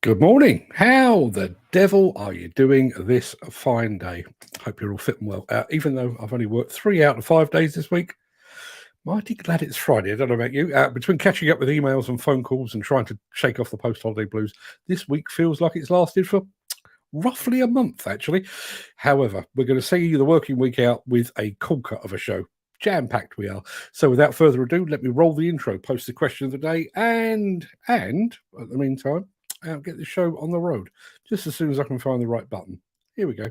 Good morning. How the devil are you doing this fine day? Hope you're all fit and well. Even though I've only worked 3 out of 5 days this week, mighty glad it's Friday. I don't know about you. Between catching up with emails and phone calls and trying to shake off the post-holiday blues, this week feels like it's lasted for roughly a month, actually. However, we're going to see the working week out with a corker of a show. Jam-packed we are. So without further ado, let me roll the intro, post the question of the day, and at the meantime, get the show on the road just as soon as I can find the right button. Here we go.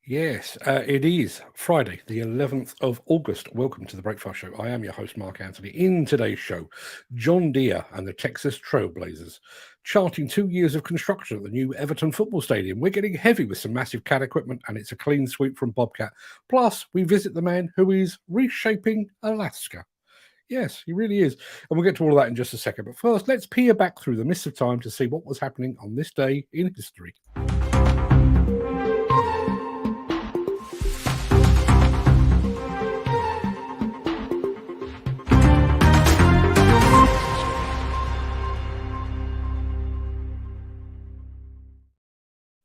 Yes, it is Friday, the 11th of August. Welcome to the Breakfast Show. I am your host, Mark Anthony. In today's show, John Deere and the Texas Trailblazers, charting 2 years of construction at the new Everton football stadium. We're getting heavy with some massive CAD equipment, and it's a clean sweep from Bobcat. Plus, we visit the man who is reshaping Alaska. Yes, he really is. And we'll get to all of that in just a second. But first, let's peer back through the mists of time to see what was happening on this day in history.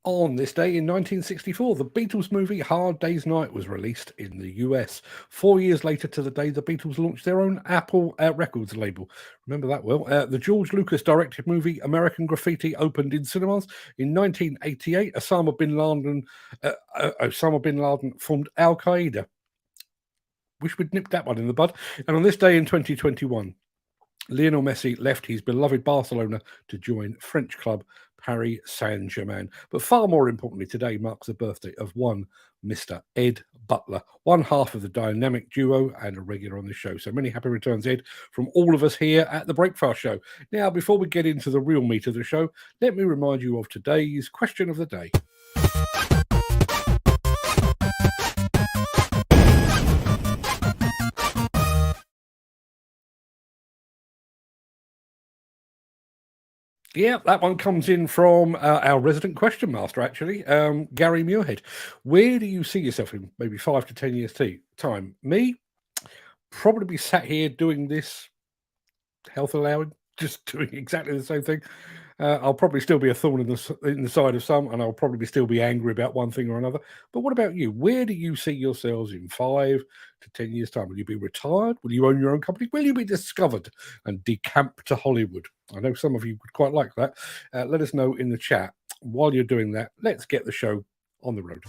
On this day in 1964, the Beatles movie Hard Day's Night was released in the US. 4 years later to the day, the Beatles launched their own Apple Records label. Remember that well. The George Lucas directed movie American Graffiti opened in cinemas. In 1988, Osama bin Laden formed Al-Qaeda. Wish we'd nipped that one in the bud. And on this day in 2021, Lionel Messi left his beloved Barcelona to join French club Paris Saint-Germain. But far more importantly, today marks the birthday of one Mr. Ed Butler, one half of the dynamic duo and a regular on the show. So many happy returns, Ed, from all of us here at the Breakfast Show. Now, before we get into the real meat of the show, let me remind you of today's question of the day. Yeah, that one comes in from our resident question master, actually, Gary Muirhead. Where do you see yourself in maybe 5 to 10 years' time? Me, probably be sat here doing this, health allowing, just doing exactly the same thing. I'll probably still be a thorn in the side of some, and I'll probably still be angry about one thing or another. But what about you? Where do you see yourselves in 5 to 10 years' time? Will you be retired? Will you own your own company? Will you be discovered and decamp to Hollywood? I know some of you would quite like that. Let us know in the chat. While you're doing that, let's get the show on the road.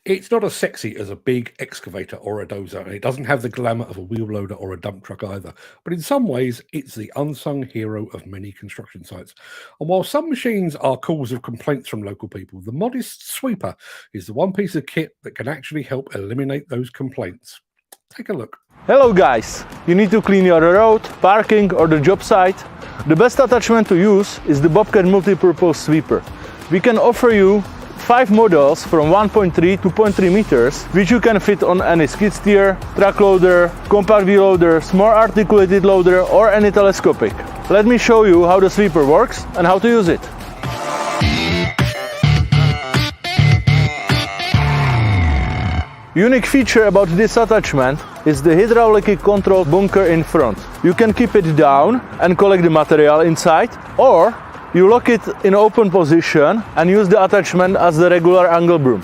It's not as sexy as a big excavator or a dozer, and it doesn't have the glamour of a wheel loader or a dump truck either. But in some ways, it's the unsung hero of many construction sites. And while some machines are cause of complaints from local people, the modest sweeper is the one piece of kit that can actually help eliminate those complaints. Take a look. Hello guys! You need to clean your road, parking or the job site? The best attachment to use is the Bobcat Multipurpose Sweeper. We can offer you 5 models from 1.3 to 2.3 meters, which you can fit on any skid steer, truck loader, compact wheel loader, small articulated loader or any telescopic. Let me show you how the sweeper works and how to use it. Unique feature about this attachment is the hydraulically controlled bunker in front. You can keep it down and collect the material inside, or you lock it in open position and use the attachment as the regular angle broom.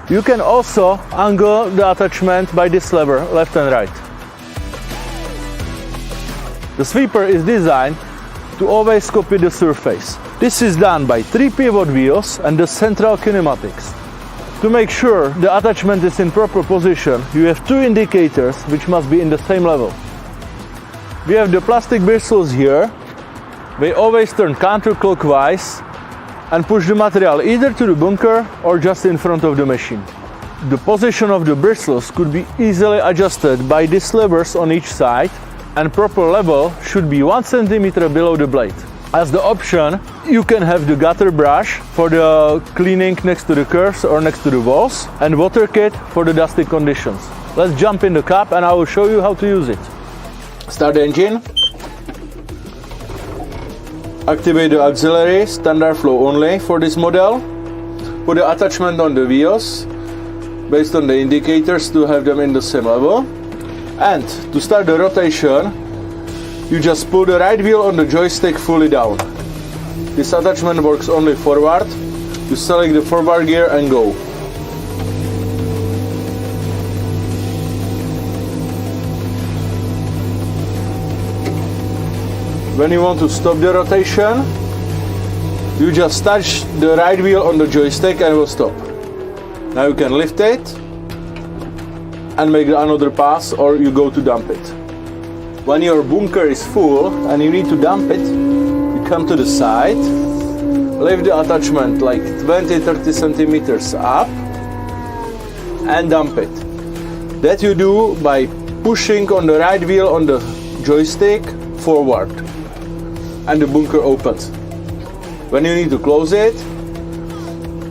You can also angle the attachment by this lever, left and right. The sweeper is designed to always copy the surface. This is done by 3 pivot wheels and the central kinematics. To make sure the attachment is in proper position, you have 2 indicators which must be in the same level. We have the plastic bristles here. They always turn counterclockwise and push the material either to the bunker or just in front of the machine. The position of the bristles could be easily adjusted by these levers on each side, and proper level should be 1 centimeter below the blade. As the option, you can have the gutter brush for the cleaning next to the curves or next to the walls, and water kit for the dusty conditions. Let's jump in the cab and I will show you how to use it. Start the engine. Activate the auxiliary, standard flow only for this model. Put the attachment on the wheels based on the indicators to have them in the same level. And to start the rotation, you just pull the right wheel on the joystick fully down. This attachment works only forward. You select the forward gear and go. When you want to stop the rotation, you just touch the right wheel on the joystick and it will stop. Now you can lift it and make another pass, or you go to dump it. When your bunker is full and you need to dump it, you come to the side, lift the attachment like 20-30 centimeters up and dump it. That you do by pushing on the right wheel on the joystick forward, and the bunker opens. When you need to close it,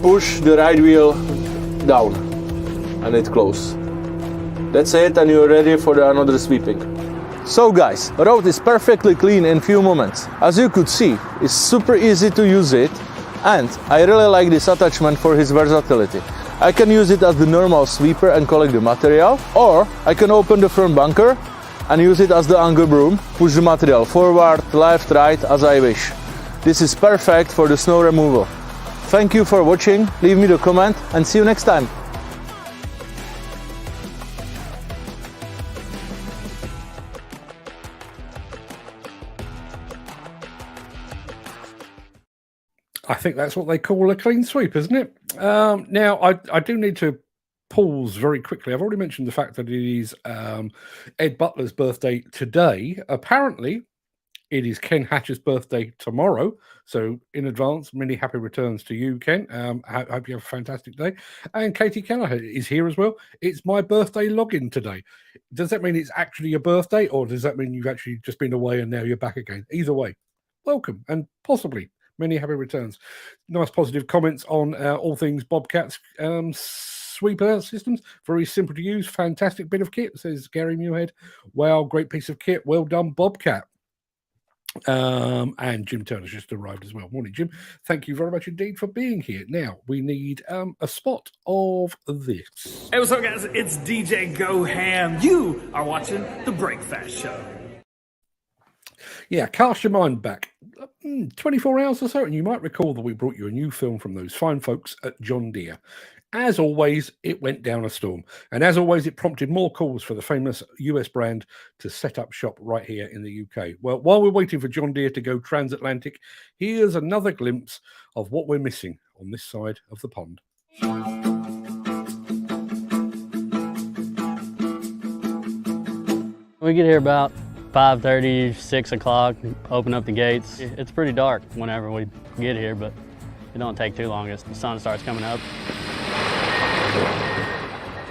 push the right wheel down and it closes. That's it, and you're ready for another sweeping. So guys, the road is perfectly clean in few moments. As you could see, it's super easy to use it, and I really like this attachment for his versatility. I can use it as the normal sweeper and collect the material, or I can open the front bunker and use it as the angle broom, push the material forward, left, right, as I wish. This is perfect for the snow removal. Thank you for watching, leave me the comment and see you next time. I think that's what they call a clean sweep, isn't it? Now, I do need to pause very quickly. I've already mentioned the fact that it is Ed Butler's birthday today. Apparently, it is Ken Hatcher's birthday tomorrow. So, in advance, many happy returns to you, Ken. Hope you have a fantastic day. And Katie Kelleher is here as well. It's my birthday login today. Does that mean it's actually your birthday, or does that mean you've actually just been away and now you're back again? Either way, welcome, and possibly many happy returns. Nice positive comments on all things Bobcat's sweeper systems. Very simple to use. Fantastic bit of kit, says Gary Muirhead. Wow, great piece of kit. Well done, Bobcat. And Jim Turner's just arrived as well. Morning, Jim. Thank you very much indeed for being here. Now, we need a spot of this. Hey, what's up, guys? It's DJ Go Ham. You are watching The Breakfast Show. Yeah, cast your mind back 24 hours or so, and you might recall that we brought you a new film from those fine folks at John Deere. As always, it went down a storm. And as always, it prompted more calls for the famous US brand to set up shop right here in the UK. Well, while we're waiting for John Deere to go transatlantic, here's another glimpse of what we're missing on this side of the pond. We get here about 5:30, 6 o'clock, open up the gates. It's pretty dark whenever we get here, but it don't take too long as the sun starts coming up.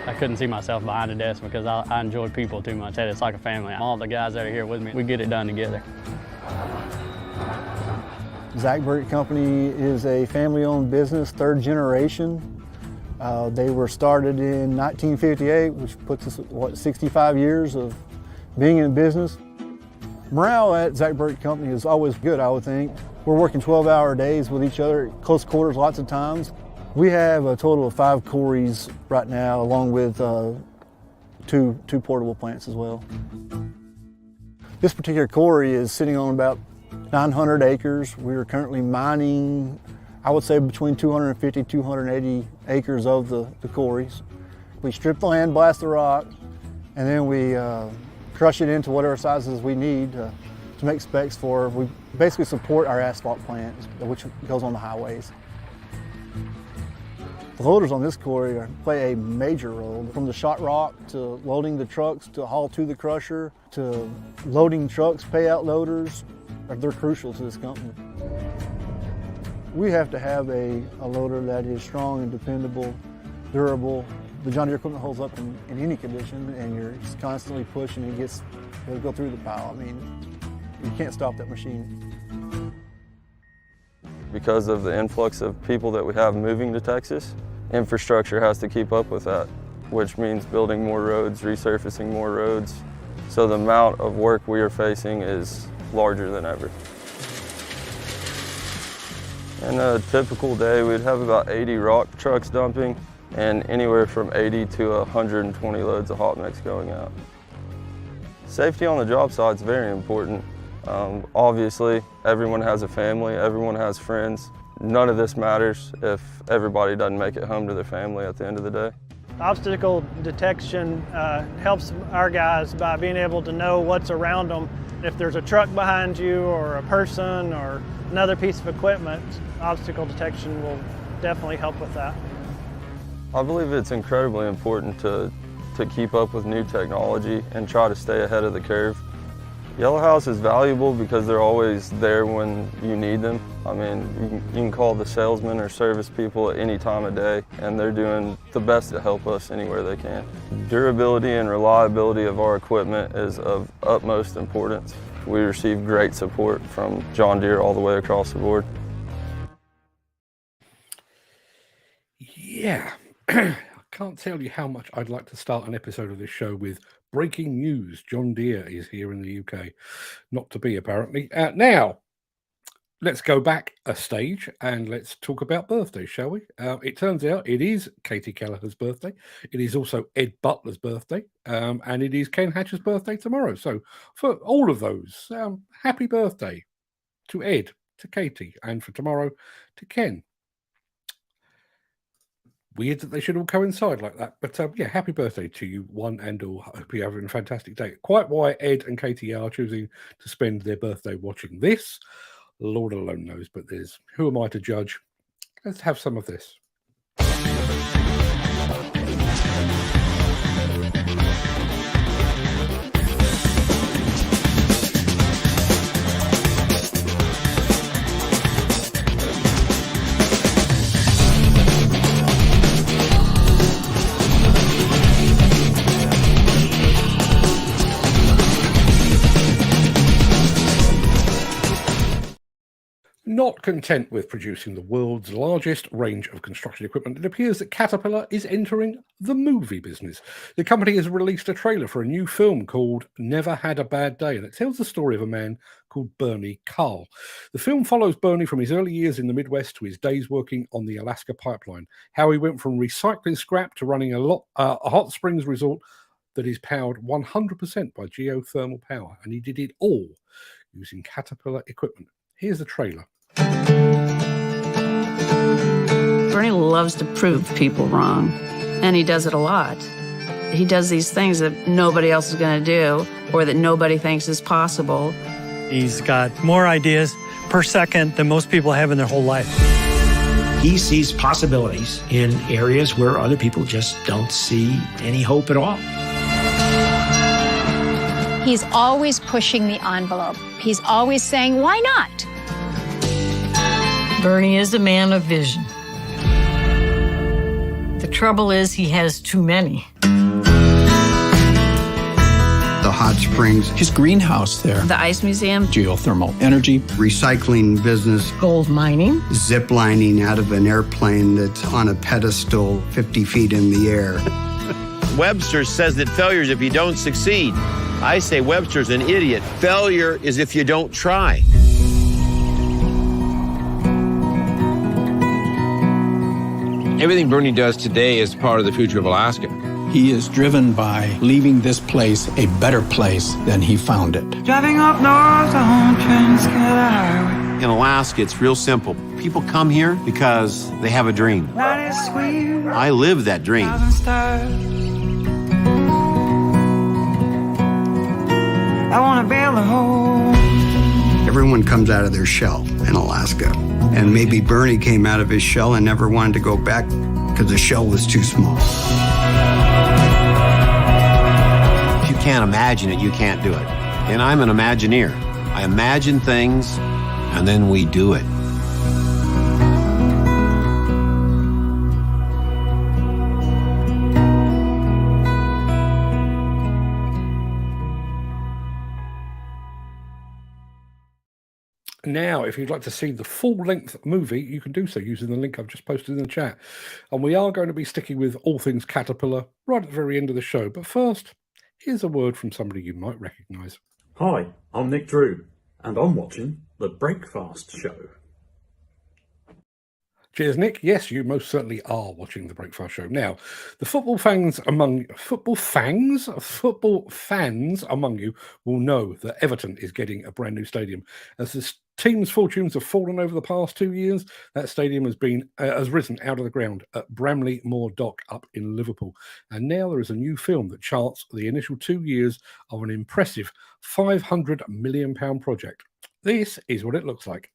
I couldn't see myself behind a desk because I enjoy people too much. It's like a family. All the guys that are here with me, we get it done together. Zach Burt Company is a family-owned business, third generation. They were started in 1958, which puts us at 65 years of being in business. Morale at Zach Burt Company is always good, I would think. We're working 12-hour days with each other, close quarters lots of times. We have a total of 5 quarries right now, along with two portable plants as well. This particular quarry is sitting on about 900 acres. We are currently mining, I would say, between 250, 280 acres of the quarries. We strip the land, blast the rock, and then we crush it into whatever sizes we need to to make specs for. We basically support our asphalt plant, which goes on the highways. The loaders on this quarry play a major role, from the shot rock to loading the trucks to haul to the crusher to loading trucks, payout loaders. They're crucial to this company. We have to have a loader that is strong and dependable, durable. The John Deere equipment holds up in any condition, and you're just constantly pushing. It'll go through the pile. I mean, you can't stop that machine. Because of the influx of people that we have moving to Texas, infrastructure has to keep up with that, which means building more roads, resurfacing more roads. So the amount of work we are facing is larger than ever. In a typical day, we'd have about 80 rock trucks dumping and anywhere from 80 to 120 loads of hot mix going out. Safety on the job site is very important. Obviously, everyone has a family, everyone has friends. None of this matters if everybody doesn't make it home to their family at the end of the day. Obstacle detection helps our guys by being able to know what's around them. If there's a truck behind you or a person or another piece of equipment, obstacle detection will definitely help with that. I believe it's incredibly important to keep up with new technology and try to stay ahead of the curve. Yellow House is valuable because they're always there when you need them. I mean, you can call the salesmen or service people at any time of day, and they're doing the best to help us anywhere they can. Durability and reliability of our equipment is of utmost importance. We receive great support from John Deere all the way across the board. Yeah. I can't tell you how much I'd like to start an episode of this show with breaking news. John Deere is here in the UK. Not to be, apparently. Now, let's go back a stage and let's talk about birthdays, shall we? It turns out it is Katie Kelleher's birthday. It is also Ed Butler's birthday. And it is Ken Hatcher's birthday tomorrow. So for all of those, happy birthday to Ed, to Katie, and for tomorrow to Ken. Weird that they should all coincide like that. But yeah, happy birthday to you, one and all. I hope you're having a fantastic day. Quite why Ed and Katie are choosing to spend their birthday watching this, Lord alone knows. But who am I to judge? Let's have some of this. Not content with producing the world's largest range of construction equipment, it appears that Caterpillar is entering the movie business. The company has released a trailer for a new film called Never Had a Bad Day, and it tells the story of a man called Bernie Carl. The film follows Bernie from his early years in the Midwest to his days working on the Alaska pipeline, how he went from recycling scrap to running a hot springs resort that is powered 100% by geothermal power, and he did it all using Caterpillar equipment. Here's the trailer. Bernie loves to prove people wrong, and he does it a lot. He does these things that nobody else is going to do or that nobody thinks is possible. He's got more ideas per second than most people have in their whole life. He sees possibilities in areas where other people just don't see any hope at all. He's always pushing the envelope. He's always saying, why not? Bernie is a man of vision. The trouble is he has too many. The hot springs, his greenhouse there. The ice museum. Geothermal energy. Recycling business. Gold mining. Zip lining out of an airplane that's on a pedestal 50 feet in the air. Webster says that failure is if you don't succeed. I say Webster's an idiot. Failure is if you don't try. Everything Bernie does today is part of the future of Alaska. He is driven by leaving this place a better place than he found it. Driving up north on Transcala Highway. In Alaska, it's real simple. People come here because they have a dream. That is sweet. I live that dream. I want to build a home. Everyone comes out of their shell in Alaska. And maybe Bernie came out of his shell and never wanted to go back because the shell was too small. If you can't imagine it, you can't do it. And I'm an Imagineer. I imagine things, and then we do it. Now, if you'd like to see the full-length movie, you can do so using the link I've just posted in the chat. And we are going to be sticking with all things Caterpillar right at the very end of the show. But first, here's a word from somebody you might recognise. Hi, I'm Nick Drew, and I'm watching The Breakfast Show. Cheers, Nick. Yes, you most certainly are watching The Breakfast Show. Now, the football fans among you will know that Everton is getting a brand new stadium. As the team's fortunes have fallen over the past 2 years, that stadium has risen out of the ground at Bramley Moor Dock up in Liverpool. And now there is a new film that charts the initial 2 years of an impressive £500 million project. This is what it looks like.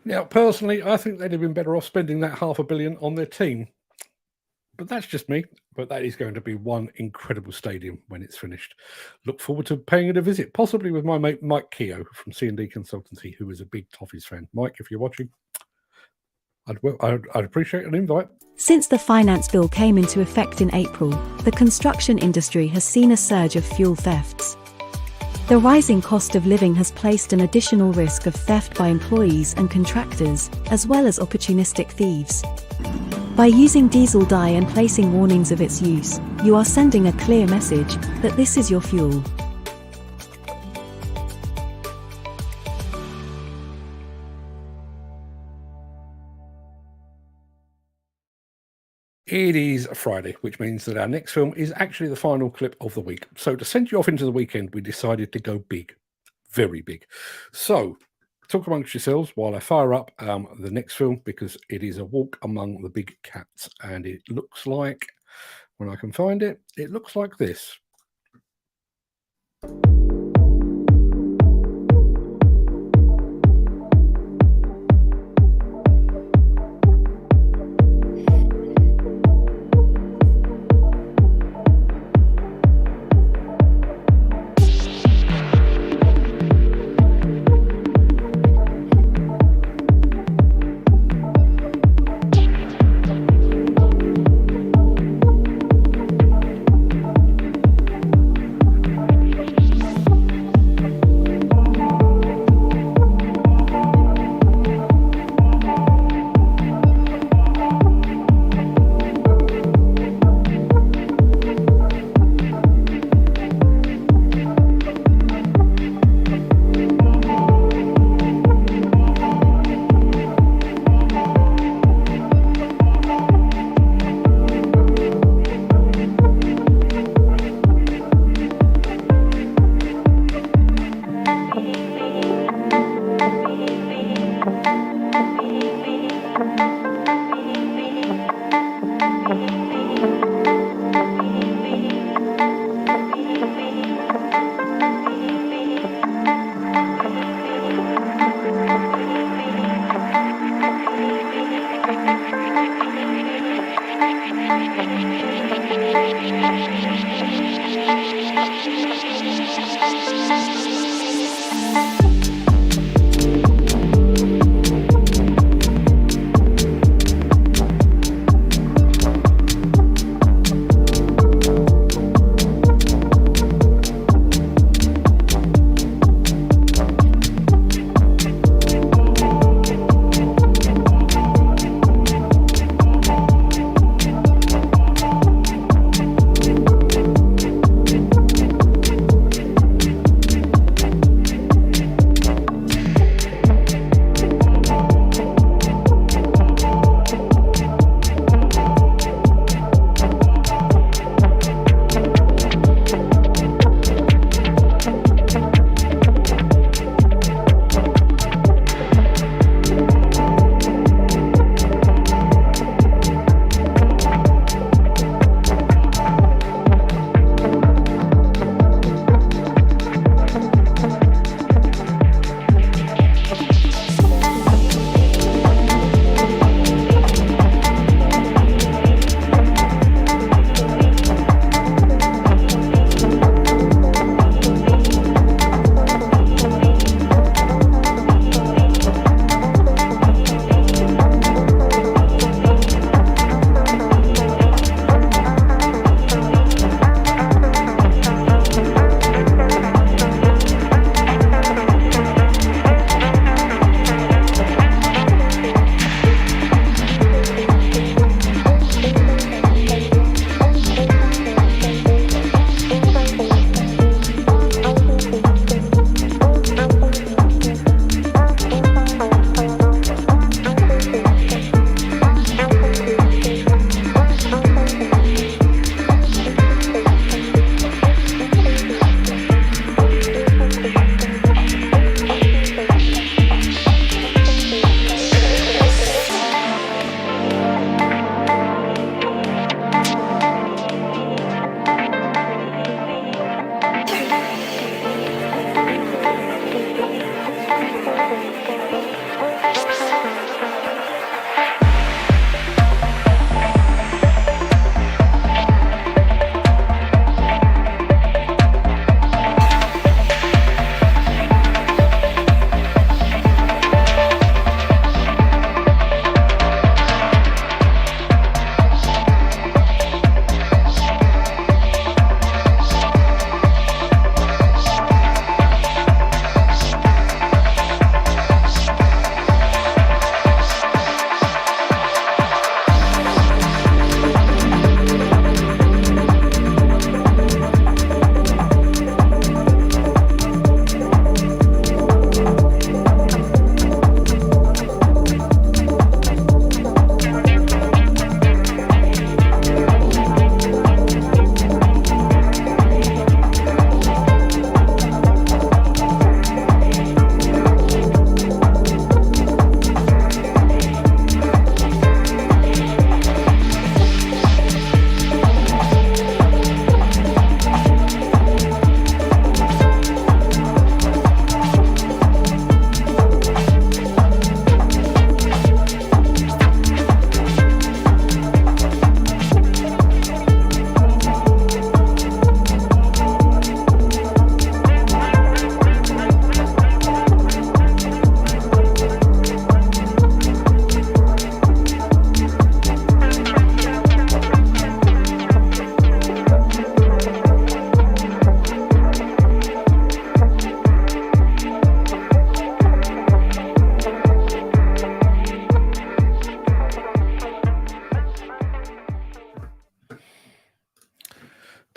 Now, personally, I think they'd have been better off spending that $500 million on their team. But that's just me. But that is going to be one incredible stadium when it's finished. Look forward to paying it a visit, possibly with my mate Mike Keogh from C&D Consultancy, who is a big Toffees fan. Mike, if you're watching, I'd appreciate an invite. Since the finance bill came into effect in April, the construction industry has seen a surge of fuel thefts. The rising cost of living has placed an additional risk of theft by employees and contractors, as well as opportunistic thieves. By using diesel dye and placing warnings of its use, you are sending a clear message that this is your fuel. It is Friday, which means that our next film is actually the final clip of the week. So to send you off into the weekend, we decided to go big, very big. So talk amongst yourselves while I fire up the next film, because it is A Walk Among the Big Cats. And it looks like, when I can find it, it looks like this.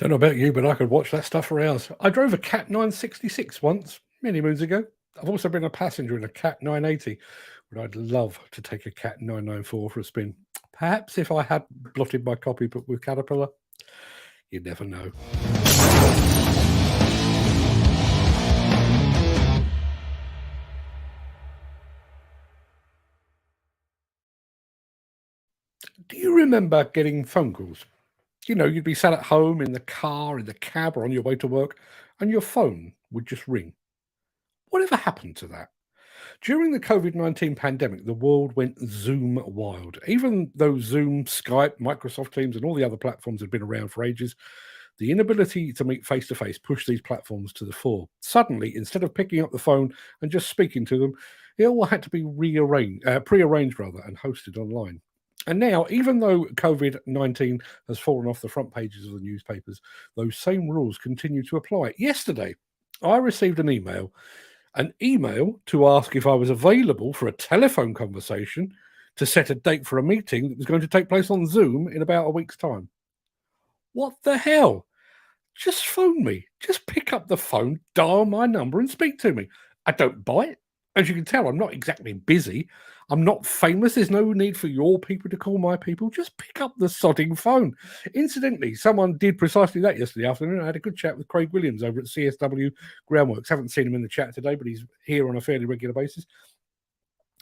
Don't know about you, but I could watch that stuff for hours. I drove a Cat 966 once, many moons ago. I've also been a passenger in a Cat 980, but I'd love to take a Cat 994 for a spin. Perhaps if I had blotted my copybook with Caterpillar. You never know. Do you remember getting phone calls? You know, you'd be sat at home in the car, in the cab, or on your way to work, and your phone would just ring. Whatever happened to that? During the COVID-19 pandemic, the world went Zoom wild. Even though Zoom, Skype, Microsoft Teams, and all the other platforms had been around for ages, the inability to meet face-to-face pushed these platforms to the fore. Suddenly, instead of picking up the phone and just speaking to them, it all had to be prearranged and hosted online. And now, even though COVID-19 has fallen off the front pages of the newspapers, those same rules continue to apply. Yesterday, I received an email to ask if I was available for a telephone conversation to set a date for a meeting that was going to take place on Zoom in about a week's time. What the hell? Just phone me. Just pick up the phone, dial my number and speak to me. I don't bite. As you can tell, I'm not exactly busy. I'm not famous. There's no need for your people to call my people. Just pick up the sodding phone. Incidentally, someone did precisely that yesterday afternoon. I had a good chat with Craic Williams over at CSW Groundworks. Haven't seen him in the chat today, but he's here on a fairly regular basis.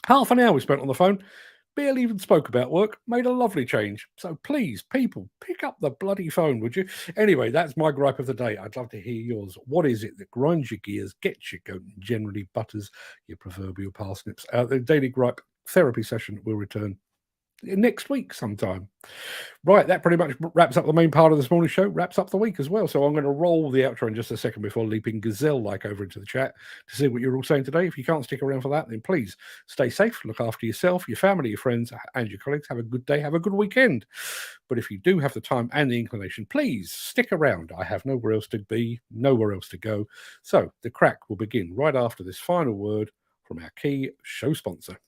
Half an hour we spent on the phone. Barely even spoke about work. Made a lovely change. So please, people, pick up the bloody phone, would you? Anyway, that's my gripe of the day. I'd love to hear yours. What is it that grinds your gears, gets you going, generally butters your proverbial parsnips? The Daily Gripe therapy session will return next week sometime. Right, that pretty much wraps up the main part of this morning's show, wraps up the week as well. So I'm going to roll the outro in just a second before leaping gazelle-like over into the chat to see what you're all saying today. If you can't stick around for that, then please stay safe, look after yourself, your family, your friends, and your colleagues. Have a good day, have a good weekend. But if you do have the time and the inclination, please stick around. I have nowhere else to be, nowhere else to go. So the crack will begin right after this final word from our key show sponsor.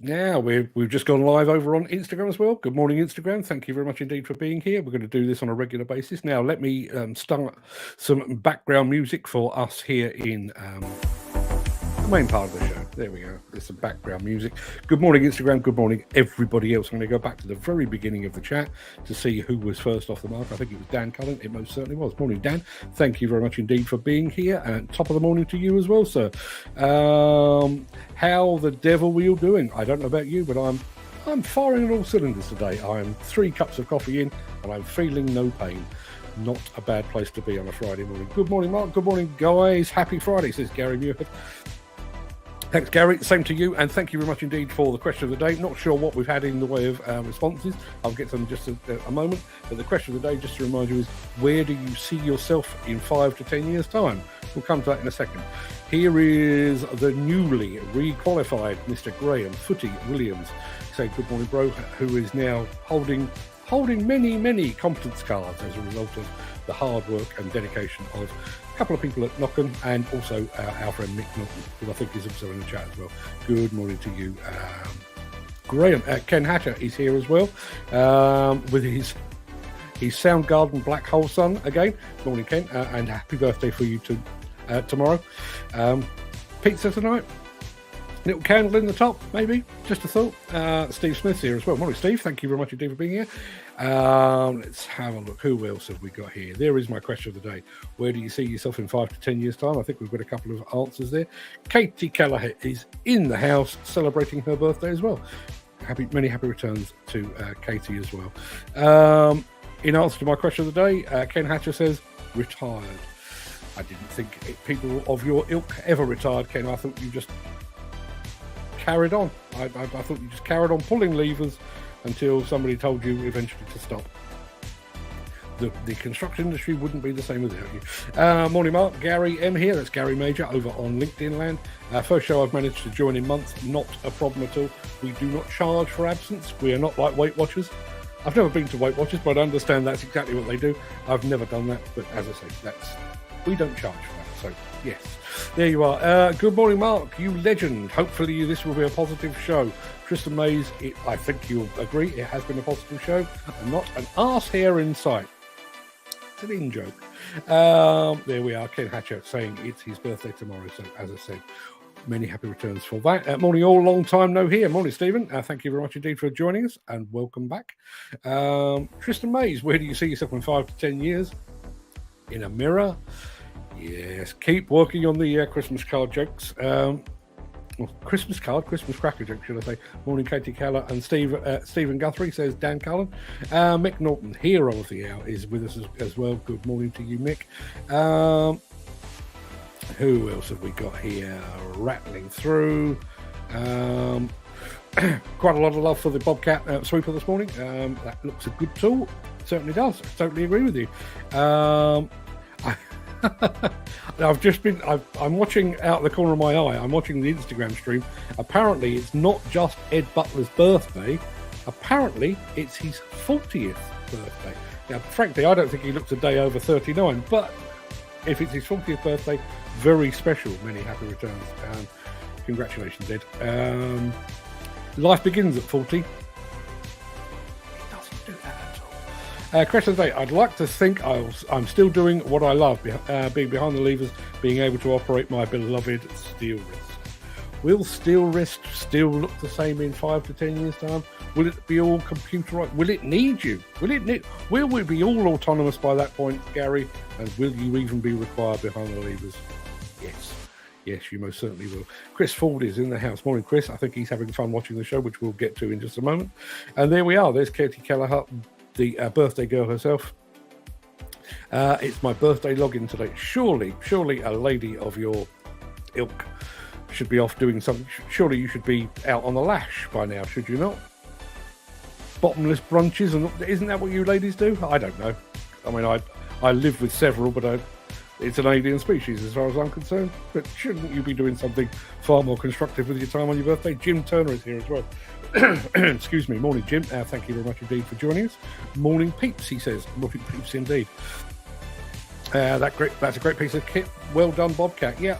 Now, we've just gone live over on Instagram as well. Good morning, Instagram. Thank you very much indeed for being here. We're going to do this on a regular basis. Now, let me start some background music for us here in the main part of the show. There we go. There's some background music. Good morning, Instagram. Good morning, everybody else. I'm going to go back to the very beginning of the chat to see who was first off the mark. I think it was Dan Cullen. It most certainly was. Morning, Dan. Thank you very much indeed for being here. And top of the morning to you as well, sir. How the devil were you doing? I don't know about you, but I'm firing on all cylinders today. I'm 3 cups of coffee in, and I'm feeling no pain. Not a bad place to be on a Friday morning. Good morning, Mark. Good morning, guys. Happy Friday, says Gary Muirhead. Thanks, Gary. Same to you, and thank you very much indeed for the question of the day. Not sure what we've had in the way of responses. I'll get to them just a moment. But the question of the day, just to remind you, is where do you see yourself in 5 to 10 years' time? We'll come to that in a second. Here is the newly re-qualified Mr. Graham Footy Williams. Say good morning, bro, who is now holding many competence cards as a result of the hard work and dedication of a couple of people at Knockham and also our friend Mick Knockham, who I think is also in the chat as well. Good morning to you, Graham. Ken Hatter is here as well with his Soundgarden Black Hole Sun again. Morning, Ken, and happy birthday for you tomorrow. Pizza tonight. Little candle in the top, maybe. Just a thought. Steve Smith's here as well. Morning, Steve. Thank you very much indeed for being here. Let's have a look. Who else have we got here? There is my question of the day. Where do you see yourself in 5 to 10 years' time? I think we've got a couple of answers there. Katie Kelleher is in the house celebrating her birthday as well. Many happy returns to Katie as well. In answer to my question of the day, Ken Hatcher says, retired. I didn't think people of your ilk ever retired, Ken. I thought you just carried on. I thought you just carried on pulling levers until somebody told you eventually to stop. The construction industry wouldn't be the same without you. Morning, Mark. Gary M here. That's Gary Major over on LinkedIn land. First show I've managed to join in months. Not a problem at all. We do not charge for absence. We are not like Weight Watchers. I've never been to Weight Watchers, but I understand that's exactly what they do. I've never done that, but as I say, we don't charge for that. So, yes, there you are. Good morning, Mark, you legend. Hopefully this will be a positive show. Tristan Mays, I think you'll agree, it has been a positive show and not an arse hair in sight. It's an in-joke. There we are. Ken Hatcher saying it's his birthday tomorrow. So, as I said, many happy returns for that. Morning all, long time no here. Morning, Stephen. Thank you very much indeed for joining us and welcome back. Tristan Mays, where do you see yourself in 5 to 10 years? In a mirror? Yes. Keep working on the Christmas card jokes. Christmas cracker joke, should I say. Morning, Katie Keller and Stephen Guthrie, says Dan Cullen. Mick Norton, hero of the hour, is with us as well. Good morning to you, Mick. Who else have we got here? Rattling through. Quite a lot of love for the Bobcat sweeper this morning. That looks a good tool. Certainly does. Totally agree with you. I'm watching out the corner of my eye. I'm watching the Instagram stream. Apparently, it's not just Ed Butler's birthday. Apparently, it's his 40th birthday. Now, frankly, I don't think he looks a day over 39. But if it's his 40th birthday, very special. Many happy returns. Congratulations, Ed. Life begins at 40. Question today, I'd like to think I'm still doing what I love, being behind the levers, being able to operate my beloved steel wrist. Will steel wrist still look the same in 5 to 10 years' time? Will it be all computerized? Will it need you? Will we be all autonomous by that point, Gary? And will you even be required behind the levers? Yes, you most certainly will. Chris Ford is in the house. Morning, Chris. I think he's having fun watching the show, which we'll get to in just a moment. And there we are. There's Katie Kelleher, the birthday girl herself. It's my birthday login today. Surely a lady of your ilk should be off doing something. Surely you should be out on the lash by now, should you not? Bottomless brunches, and isn't that what you ladies do? I don't know. I mean, I live with several, but it's an alien species as far as I'm concerned. But shouldn't you be doing something far more constructive with your time on your birthday? Jim Turner is here as well. Excuse me. Morning, Jim. Thank you very much indeed for joining us. Morning, peeps, he says. Morning, peeps, indeed. That's a great piece of kit. Well done, Bobcat. Yeah.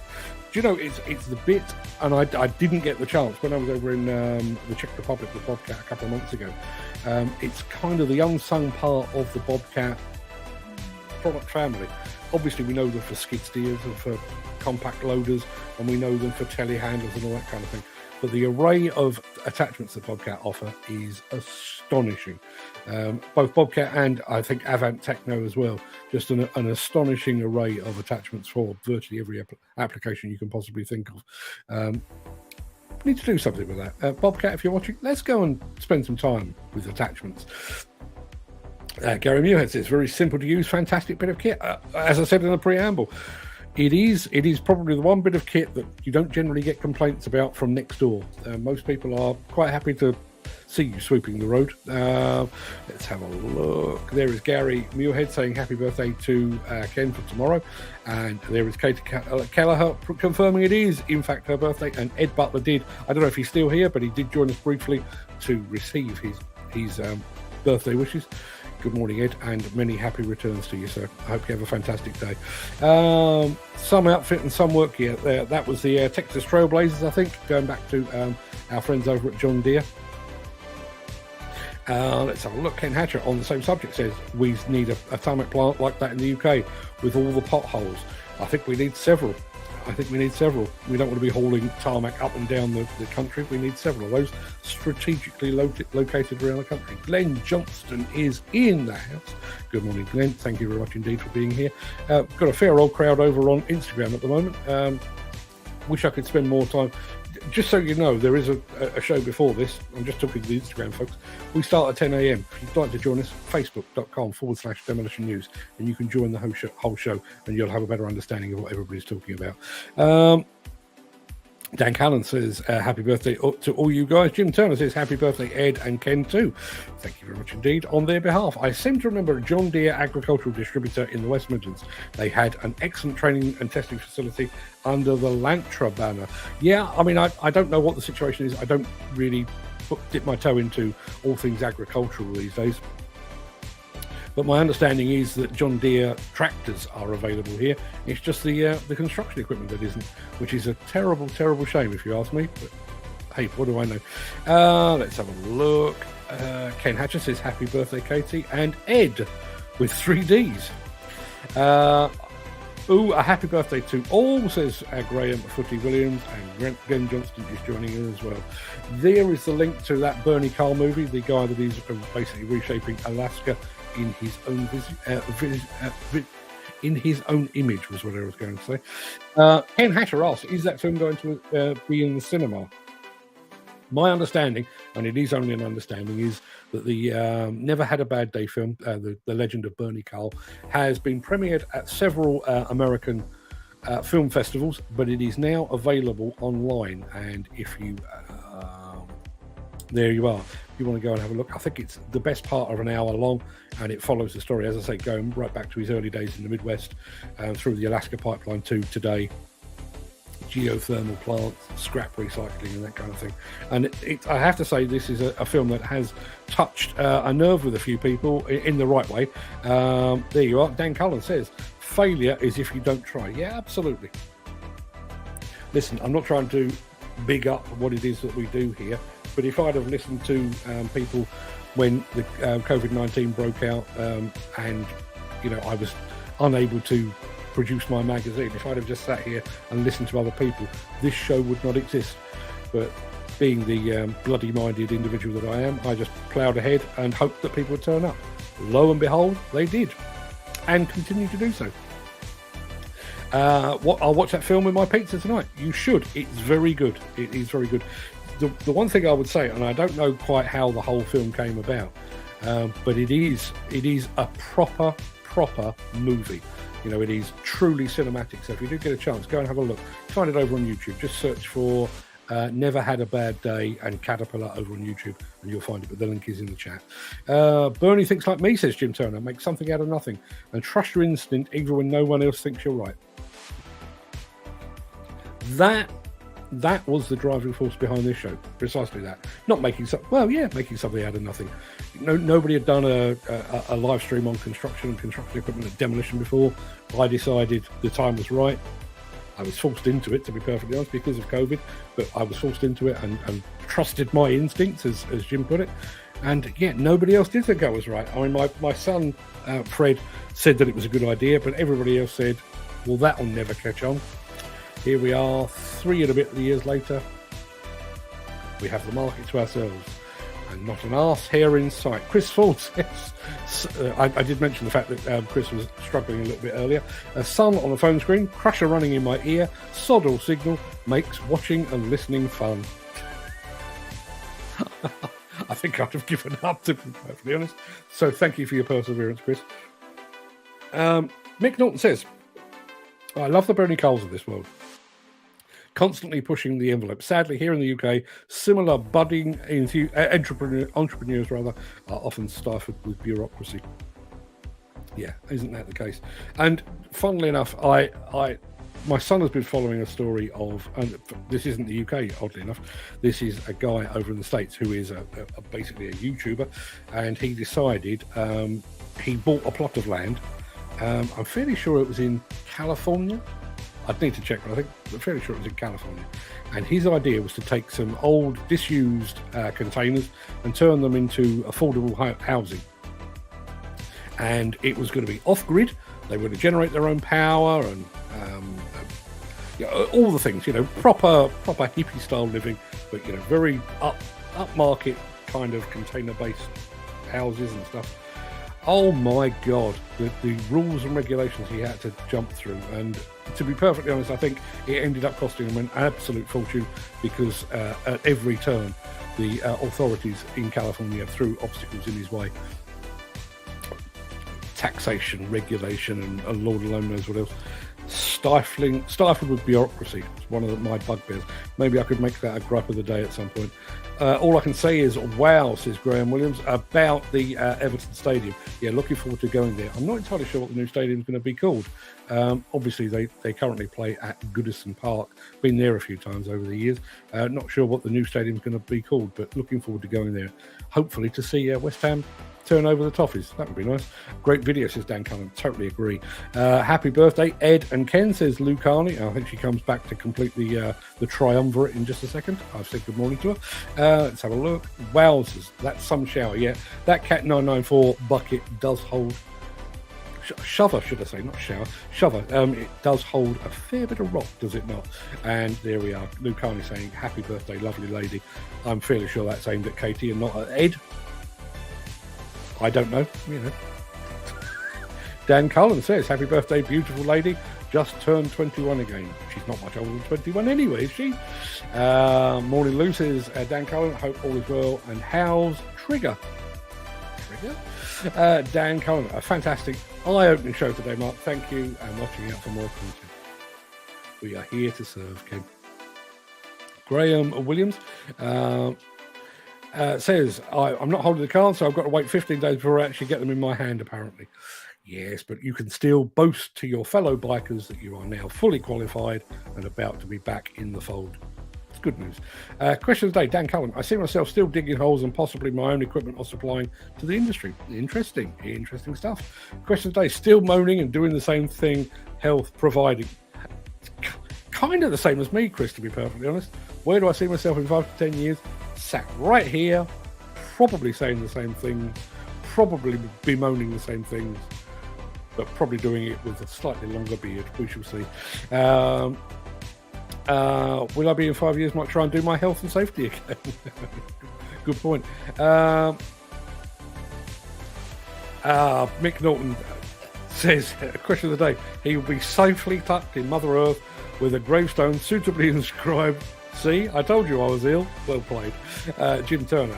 Do you know, it's the bit, and I didn't get the chance when I was over in the Czech Republic with Bobcat a couple of months ago. It's kind of the unsung part of the Bobcat product family. Obviously, we know them for skid steers and for compact loaders, and we know them for telehandlers and all that kind of thing. But the array of attachments that Bobcat offer is astonishing. Both Bobcat and I think Avant Techno as well. Just an astonishing array of attachments for virtually every application you can possibly think of. Need to do something with that. Bobcat, if you're watching, let's go and spend some time with attachments. Gary Muirhead says, very simple to use, fantastic bit of kit. As I said in the preamble, it is probably the one bit of kit that you don't generally get complaints about from next door. Most people are quite happy to see you sweeping the road. Let's have a look. There is Gary Muirhead saying happy birthday to Ken for tomorrow. And there is Katie Kelleher confirming it is, in fact, her birthday. And Ed Butler did, I don't know if he's still here, but he did join us briefly to receive his birthday wishes. Good morning, Ed, and many happy returns to you, sir. I hope you have a fantastic day. Some outfit and some work here. That was the Texas Trailblazers, I think, going back to our friends over at John Deere. Let's have a look. Ken Hatcher on the same subject says, we need a tarmac plant like that in the UK with all the potholes. I think we need several. We don't want to be hauling tarmac up and down the country. We need several of those strategically located around the country. Glenn Johnston is in the house. Good morning, Glenn. Thank you very much indeed for being here. Got a fair old crowd over on Instagram at the moment. Wish I could spend more time. Just so you know, there is a show before this. I'm just talking to the Instagram folks. We start at 10 a.m. If you'd like to join us, facebook.com/Demolition News, and you can join the whole show, and you'll have a better understanding of what everybody's talking about. Dan Callan says, happy birthday to all you guys. Jim Turner says, happy birthday, Ed and Ken too. Thank you very much indeed on their behalf. I seem to remember a John Deere agricultural distributor in the West Midlands. They had an excellent training and testing facility under the Lantra banner. Yeah, I mean, I don't know what the situation is. I don't really dip my toe into all things agricultural these days. But my understanding is that John Deere tractors are available here. It's just the construction equipment that isn't, which is a terrible, terrible shame if you ask me. But hey, what do I know? Let's have a look. Ken Hatcher says, happy birthday, Katie. And Ed with 3 Ds. A happy birthday to all, says Graham Footy Williams, and Glenn Johnston is joining us as well. There is the link to that Bernie Carl movie, the guy that is basically reshaping Alaska in his own in his own image, was what I was going to say. Ken Hatcher asks, is that film going to be in the cinema? My understanding, and it is only an understanding, is that the Never Had a Bad Day film, the Legend of Bernie Carl, has been premiered at several American film festivals, but it is now available online. And if you, there you are. If you want to go and have a look, I think it's the best part of an hour long, and it follows the story, as I say, going right back to his early days in the Midwest, through the Alaska pipeline to today. Geothermal plants, scrap recycling, and that kind of thing. And I have to say, this is a film that has touched a nerve with a few people in the right way. There you are. Dan Cullen says, failure is if you don't try. Yeah, absolutely. Listen, I'm not trying to big up what it is that we do here, but if I'd have listened to people when the COVID-19 broke out, and I was unable to produce my magazine, if I'd have just sat here and listened to other people, this show would not exist. But being the bloody-minded individual that I am, I just ploughed ahead and hoped that people would turn up. Lo and behold, they did, and continue to do so. I'll watch that film with my pizza tonight. You should. It's very good. It is very good. The one thing I would say, and I don't know quite how the whole film came about, but it is a proper movie. It is truly cinematic. So if you do get a chance, go and have a look. Find it over on YouTube. Just search for Never Had a Bad Day and Caterpillar over on YouTube, and you'll find it. But the link is in the chat. Bernie thinks like me, says Jim Turner. Make something out of nothing and trust your instinct even when no one else thinks you're right. That was the driving force behind this show. Precisely that. Not making something out of nothing. Nobody had done a live stream on construction and construction equipment at Demolition before. I decided the time was right. I was forced into it, to be perfectly honest, because of COVID, but I was forced into it and trusted my instincts, as Jim put it. And yeah, nobody else did think I was right. I mean, my son, Fred, said that it was a good idea, but everybody else said, well, that'll never catch on. Here we are, 3 and a bit years later. We have the market to ourselves, and not an arse hair in sight. Chris Ford says, I did mention the fact that Chris was struggling a little bit earlier. A sun on the phone screen, crusher running in my ear, sod all signal, makes watching and listening fun. I think I'd have given up, to be perfectly honest. So thank you for your perseverance, Chris. Mick Norton says, I love the Bernie Coles of this world. Constantly pushing the envelope. Sadly, here in the UK, similar budding entrepreneurs are often stifled with bureaucracy. Yeah, isn't that the case? And funnily enough, my son has been following a story of, and this isn't the UK, oddly enough, this is a guy over in the States who is basically a YouTuber, and he decided he bought a plot of land. I'm fairly sure it was in California. I'd need to check, but I'm fairly sure it was in California. And his idea was to take some old, disused containers and turn them into affordable housing. And it was going to be off-grid. They were going to generate their own power and all the things, proper hippie-style living, but, very upmarket kind of container-based houses and stuff. Oh my God, the rules and regulations he had to jump through. And to be perfectly honest, I think it ended up costing him an absolute fortune because at every turn, the authorities in California threw obstacles in his way. Taxation, regulation, and Lord alone knows what else. Stifled with bureaucracy. It's one of my bugbears. Maybe I could make that a gripe of the day at some point. All I can say is, wow, says Graham Williams, about the Everton Stadium. Yeah, looking forward to going there. I'm not entirely sure what the new stadium is going to be called. Obviously, they currently play at Goodison Park. Been there a few times over the years. Not sure what the new stadium is going to be called, but looking forward to going there. Hopefully to see West Ham turn over the toffees. That would be nice. Great video, says Dan Cullen. Totally agree. Happy birthday, Ed and Ken, says Lou Carney. I think she comes back to complete the triumvirate in just a second. I've said good morning to her. Let's have a look. Wowzers, that's some shower. Yeah, that Cat 994 bucket does hold... shover, should I say, not shower. Shover. It does hold a fair bit of rock, does it not? And there we are. Lou Carney saying, happy birthday, lovely lady. I'm fairly sure that's aimed at Katie and not at Ed. I don't know, you know. Dan Cullen says, happy birthday, beautiful lady. Just turned 21 again. She's not much older than 21 anyway, is she? Morning Lou says, Dan Cullen, hope all is well. And how's Trigger? Dan Cullen, a fantastic eye-opening show today, Mark. Thank you, and watching out for more content. We are here to serve, Ken. Graham Williams says, I'm not holding the cards, so I've got to wait 15 days before I actually get them in my hand, apparently. Yes, but you can still boast to your fellow bikers that you are now fully qualified and about to be back in the fold. It's good news. Question of the day, Dan Cullen. I see myself still digging holes and possibly my own equipment or supplying to the industry. Interesting stuff. Question of the day, still moaning and doing the same thing, health providing. Kind of the same as me, Chris, to be perfectly honest. Where do I see myself in 5 to 10 years? Sat right here, probably saying the same things, probably bemoaning the same things, but probably doing it with a slightly longer beard. We shall see. Will I be in 5 years? Might try and do my health and safety again. Good point. Mick Norton says, question of the day, he will be safely tucked in Mother Earth with a gravestone suitably inscribed, see, I told you I was ill. Well played. Jim Turner.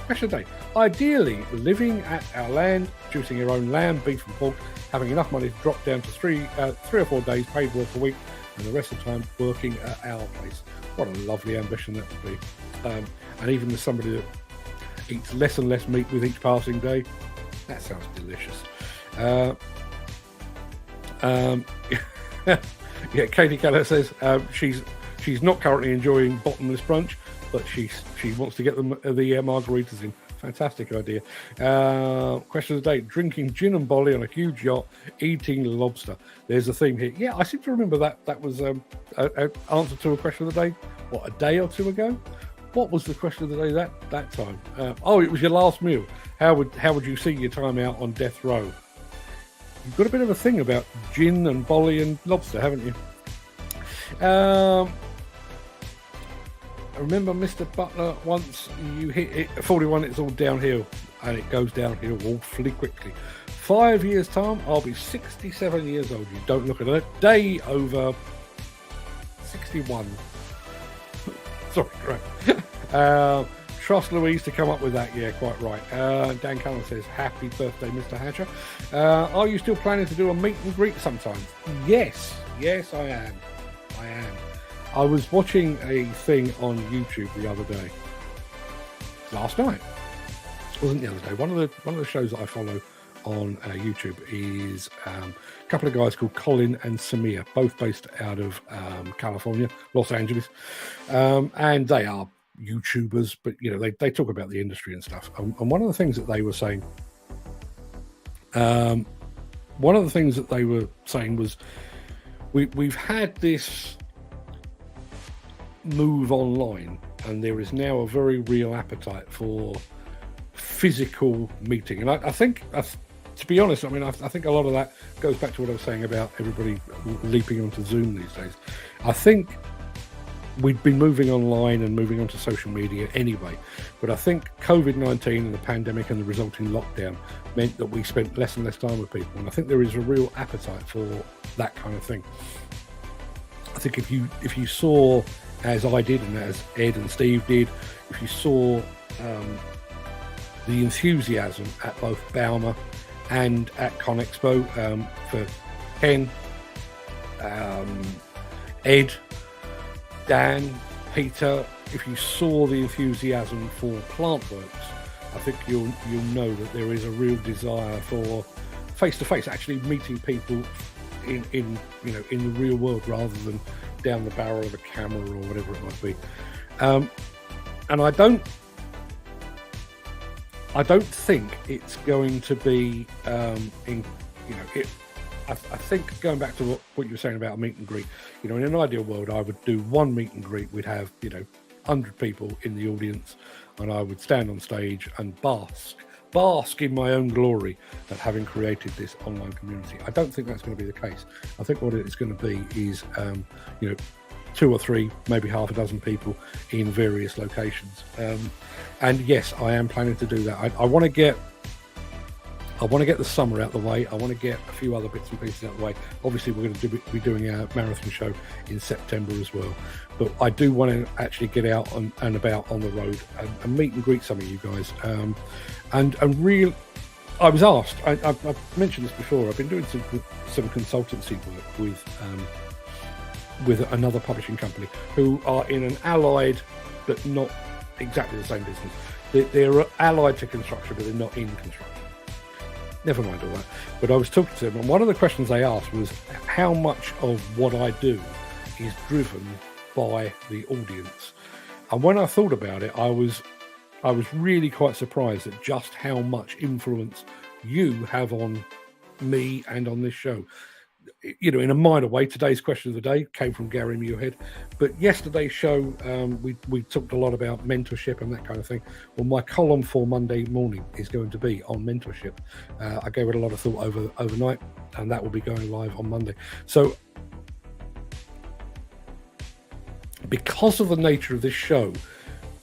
Question of the day. Ideally, living at our land, producing your own lamb, beef and pork, having enough money to drop down to 3 or 4 days paid work a week, and the rest of the time working at our place. What a lovely ambition that would be. And even as somebody that eats less and less meat with each passing day, that sounds delicious. Yeah, Katie Keller says she's not currently enjoying bottomless brunch, but she wants to get the margaritas in. Fantastic idea. Question of the day, drinking gin and bolly on a huge yacht, eating lobster. There's a theme here. Yeah, I seem to remember that was an answer to a question of the day, what, a day or two ago? What was the question of the day that time? Oh, it was your last meal. How would you see your time out on death row? You've got a bit of a thing about gin and bolly and lobster, haven't you? I remember Mr. Butler, once you hit it 41, it's all downhill, and it goes downhill awfully quickly. 5 years' time, I'll be 67 years old. You don't look at a day over 61. Sorry, right. Trust Louise to come up with that. Yeah, quite right. Dan Cullen says, happy birthday, Mr. Hatcher. Are you still planning to do a meet and greet sometime? Yes, I am. I was watching a thing on YouTube the other day. Last night. It wasn't the other day. One of the shows that I follow on YouTube is a couple of guys called Colin and Samir, both based out of California, Los Angeles. And they are YouTubers, but you know, they talk about the industry and stuff. And one of the things that they were saying, was we've had this move online, and there is now a very real appetite for physical meeting. And I think, to be honest, I mean, I think a lot of that goes back to what I was saying about everybody leaping onto Zoom these days. I think we'd been moving online and moving onto social media anyway, but I think COVID-19 and the pandemic and the resulting lockdown meant that we spent less and less time with people, and I think there is a real appetite for that kind of thing. I think if you saw, as I did and as Ed and Steve did, if you saw the enthusiasm at both Bauma and at ConExpo for Ken, Ed, Dan, Peter, if you saw the enthusiasm for Plantworks, I think you'll know that there is a real desire for face-to-face, actually meeting people in the real world rather than down the barrel of a camera or whatever it might be. And I don't I don't think it's going to be I think going back to what you were saying about a meet and greet, in an ideal world, I would do one meet and greet. We'd have 100 people in the audience, and I would stand on stage and bask in my own glory at having created this online community. I don't think that's going to be the case. I think what it's going to be is 2 or 3, maybe half a dozen people in various locations. And yes, I am planning to do that. I want to get the summer out the way. I want to get a few other bits and pieces out the way. Obviously, we're going to be doing our marathon show in September as well. But I do want to actually get out and about on the road and meet and greet some of you guys. And real, I was asked. I've mentioned this before. I've been doing some consultancy work with another publishing company who are in an allied, but not exactly the same business. They're allied to construction, but they're not in construction. Never mind all that. But I was talking to them, and one of the questions they asked was how much of what I do is driven by the audience. And when I thought about it, I was really quite surprised at just how much influence you have on me and on this show. In a minor way, today's question of the day came from Gary Muirhead, but yesterday's show, we talked a lot about mentorship and that kind of thing. Well, my column for Monday morning is going to be on mentorship. I gave it a lot of thought overnight, and that will be going live on Monday. So, because of the nature of this show,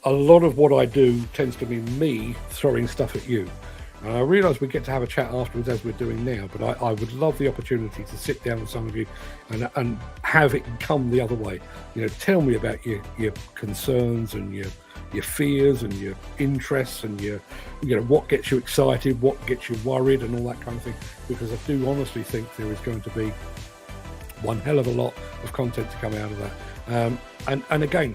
a lot of what I do tends to be me throwing stuff at you. I realise we get to have a chat afterwards, as we're doing now, but I would love the opportunity to sit down with some of you and have it come the other way. Tell me about your concerns and your fears and your interests and your what gets you excited, what gets you worried, and all that kind of thing. Because I do honestly think there is going to be one hell of a lot of content to come out of that. And again,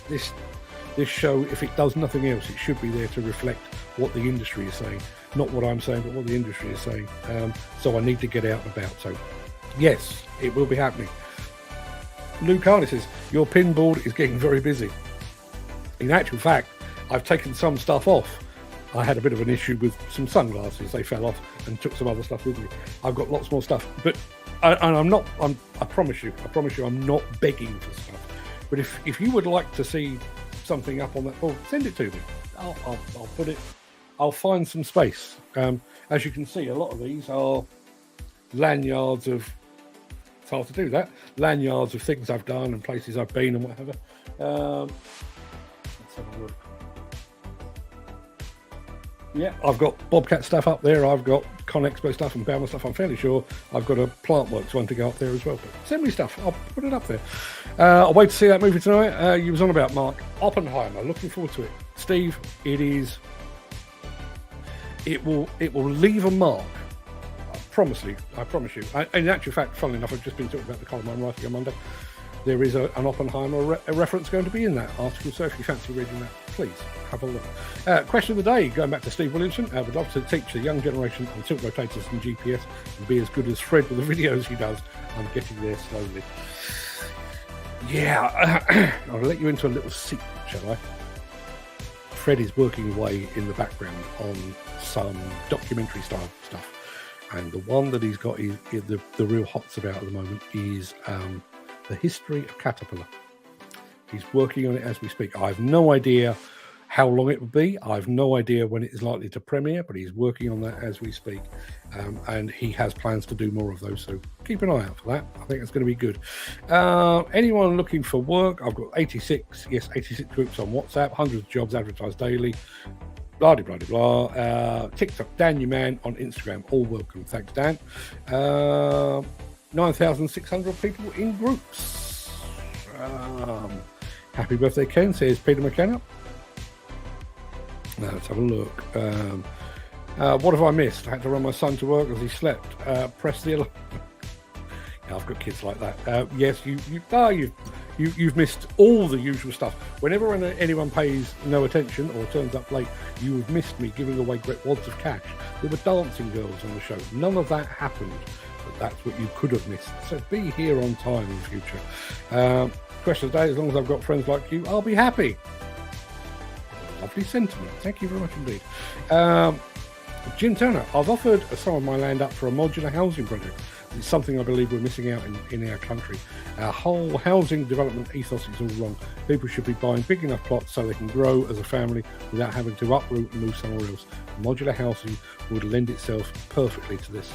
this show, if it does nothing else, it should be there to reflect what the industry is saying. Not what I'm saying, but what the industry is saying. So I need to get out and about. So, yes, it will be happening. Luke Hardy says, your pin board is getting very busy. In actual fact, I've taken some stuff off. I had a bit of an issue with some sunglasses. They fell off and took some other stuff with me. I've got lots more stuff. But I promise you, I'm not begging for stuff. But if you would like to see something up on that board, send it to me. I'll put it. I'll find some space. As you can see, a lot of these are lanyards of. It's hard to do that. Lanyards of things I've done and places I've been and whatever. Let's have a look. Yeah, I've got Bobcat stuff up there. I've got ConExpo stuff and Bama stuff. I'm fairly sure I've got a Plantworks one to go up there as well. But send me stuff. I'll put it up there. I'll wait to see that movie tonight. You was on about Mark Oppenheimer. Looking forward to it. Steve, it is. It will leave a mark. I promise you. In actual fact, funnily enough, I've just been talking about the column I'm writing on Monday. There is an Oppenheimer reference going to be in that article, so if you fancy reading that, please have a look. Question of the day, going back to Steve Williamson. I would love to teach the young generation on tilt rotators and GPS and be as good as Fred with the videos he does. I'm getting there slowly. Yeah, I'll let you into a little secret, shall I? Fred is working away in the background on some documentary style stuff, and the one that he's got is the real hots about at the moment is the history of Caterpillar. He's working on it as we speak. I have no idea how long it will be. I have no idea when it is likely to premiere, but he's working on that as we speak. And he has plans to do more of those. So keep an eye out for that. I think it's going to be good. Anyone looking for work? I've got 86 groups on WhatsApp, hundreds of jobs advertised daily. Blah, blah, blah, blah. TikTok, Dan, your man on Instagram. All welcome. Thanks, Dan. 9,600 people in groups. Happy birthday, Ken, says Peter McKenna. Let's have a look. What have I missed? I had to run my son to work as he slept. Press the alarm. Yeah, I've got kids like that. Yes, you've missed all the usual stuff. Whenever anyone pays no attention or turns up late, you have missed me giving away great wads of cash. There were dancing girls on the show. None of that happened. That's what you could have missed. So be here on time in the future. Question of the day, as long as I've got friends like you, I'll be happy. Lovely sentiment. Thank you very much indeed. Jim Turner, I've offered some of my land up for a modular housing project. It's something I believe we're missing out in our country. Our whole housing development ethos is all wrong. People should be buying big enough plots so they can grow as a family without having to uproot and move somewhere else. Modular housing would lend itself perfectly to this.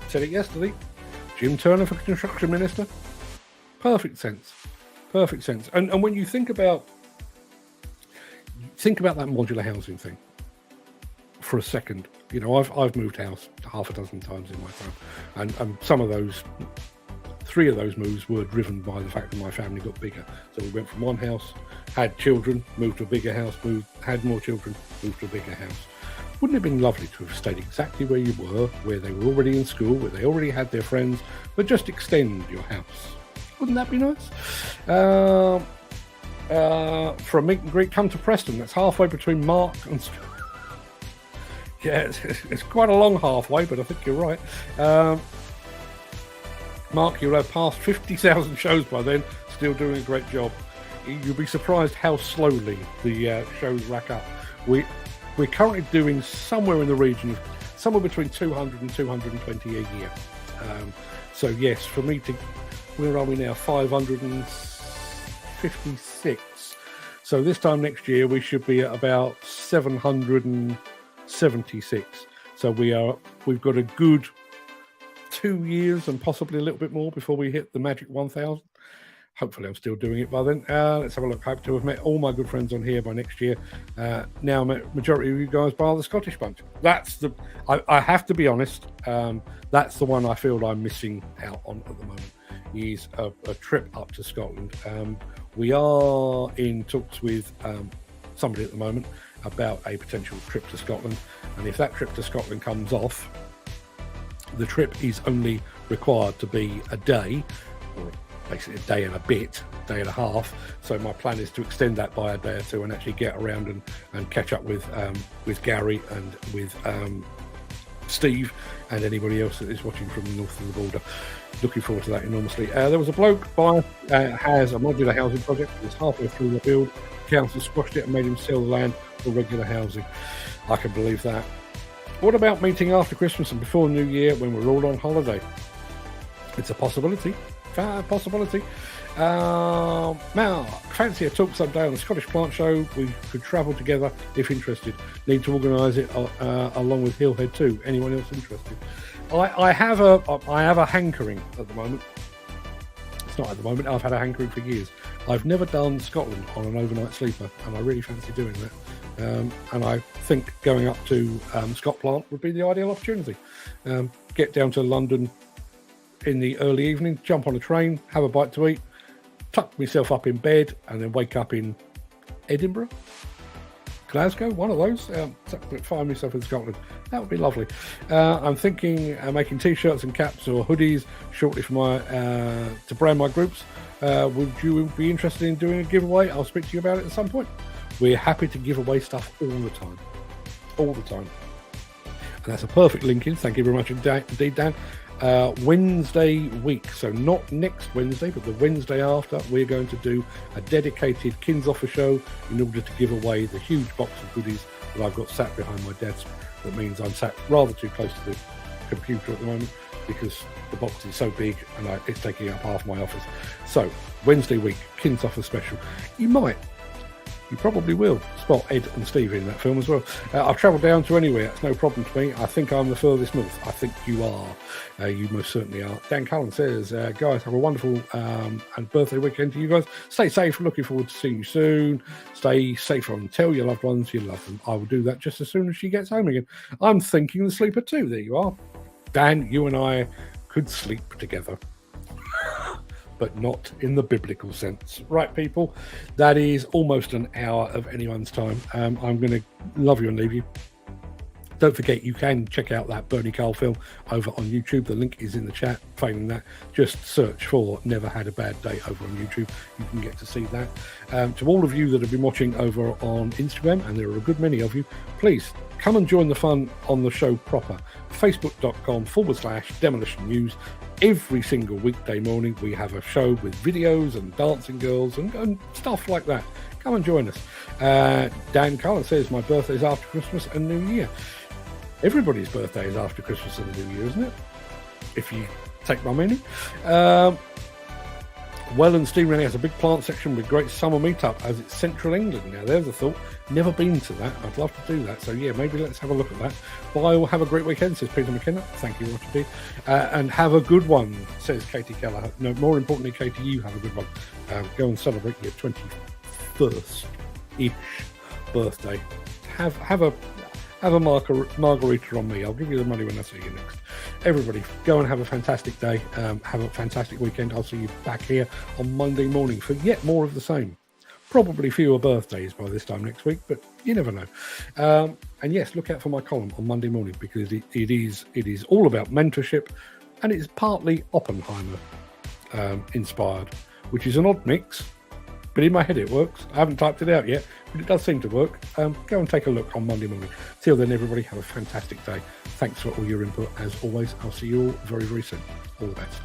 Said it yesterday. Jim Turner for Construction Minister. Perfect sense. Perfect sense. And when you think about that modular housing thing for a second, you know, I've moved house half a dozen times in my time, and some of those, 3 of those moves were driven by the fact that my family got bigger. So we went from one house, had children, moved to a bigger house, had more children, moved to a bigger house. Wouldn't it have been lovely to have stayed exactly where you were, where they were already in school, where they already had their friends, but just extend your house? Wouldn't that be nice? For a meet and greet, come to Preston. That's halfway between Mark and... Yeah, it's quite a long halfway, but I think you're right. Mark, you'll have passed 50,000 shows by then, still doing a great job. You'll be surprised how slowly the shows rack up. We're currently doing somewhere in the region of somewhere between 200 and 220 a year. So yes, for me to, where are we now? 556. So this time next year we should be at about 776. So we've got a good 2 years and possibly a little bit more before we hit the magic 1,000. Hopefully I'm still doing it by then. Let's have a look. Hope to have met all my good friends on here by next year. Now, majority of you guys bar the Scottish bunch. That's the... I have to be honest. That's the one I feel I'm missing out on at the moment. Is a trip up to Scotland. We are in talks with somebody at the moment about a potential trip to Scotland. And if that trip to Scotland comes off, the trip is only required to be a day, or basically a day and a bit, day and a half. So my plan is to extend that by a day or two and actually get around and catch up with Gary and with Steve and anybody else that is watching from the north of the border. Looking forward to that enormously. There was a bloke has a modular housing project. It's halfway through the build. Council squashed it and made him sell the land for regular housing. I can believe that. What about meeting after Christmas and before New Year when we're all on holiday? It's a possibility. Possibility. Now, fancy a talk someday on the Scottish Plant Show. We could travel together if interested. Need to organise it along with Hillhead too. Anyone else interested? I have a hankering at the moment. It's not at the moment. I've had a hankering for years. I've never done Scotland on an overnight sleeper, and I really fancy doing that. And I think going up to Scott Plant would be the ideal opportunity. Get down to London in the early evening, jump on a train, have a bite to eat, tuck myself up in bed, and then wake up in Edinburgh, Glasgow, one of those. Find myself in Scotland. That would be lovely. I'm thinking making t-shirts and caps or hoodies shortly for my to brand my groups. Would you be interested in doing a giveaway? I'll speak to you about it at some point. We're happy to give away stuff all the time. All the time. And that's a perfect link in. Thank you very much indeed, Dan. Wednesday week, so not next Wednesday, but the Wednesday after, we're going to do a dedicated Kins Offer show in order to give away the huge box of goodies that I've got sat behind my desk. That means I'm sat rather too close to the computer at the moment because the box is so big and it's taking up half my office. So Wednesday week, Kins Offer special. You probably will spot Ed and Steve in that film as well. I've travelled down to anywhere. It's no problem to me. I think I'm the furthest north. I think you are. You most certainly are. Dan Cullen says, guys, have a wonderful and birthday weekend to you guys. Stay safe. Looking forward to seeing you soon. Stay safe and tell your loved ones you love them. I will do that just as soon as she gets home again. I'm thinking the sleeper too. There you are. Dan, you and I could sleep together. But not in the biblical sense. Right, people? That is almost an hour of anyone's time. I'm going to love you and leave you. Don't forget, you can check out that Bernie Carl film over on YouTube. The link is in the chat. Failing that, just search for Never Had a Bad Day over on YouTube. You can get to see that. To all of you that have been watching over on Instagram, and there are a good many of you, please come and join the fun on the show proper. Facebook.com/Demolition News. Every single weekday morning we have a show with videos and dancing girls and stuff like that. come and join us. Dan Cullen says, my birthday is after Christmas and New Year. Everybody's birthday is after Christmas and New Year, isn't it? If you take my meaning. Welland Steamery has a big plant section with great summer meetup as it's central England. Now, there's a thought. Never been to that. I'd love to do that. So, yeah, maybe let's have a look at that. Bye, or have a great weekend, says Peter McKenna. Thank you, Roger D. And have a good one, says Katie Keller. No, more importantly, Katie, you have a good one. Go and celebrate your 21st-ish birthday. Have a margarita on me. I'll give you the money when I see you next. Everybody, go and have a fantastic day. Have a fantastic weekend. I'll see you back here on Monday morning for yet more of the same. Probably fewer birthdays by this time next week, but you never know. And yes, look out for my column on Monday morning, because it is all about mentorship, and it's partly Oppenheimer inspired, which is an odd mix, but in my head it works. I haven't typed it out yet, but it does seem to work. Go and take a look on Monday morning. Till then, everybody, have a fantastic day. Thanks for all your input. As always, I'll see you all very, very soon. All the best.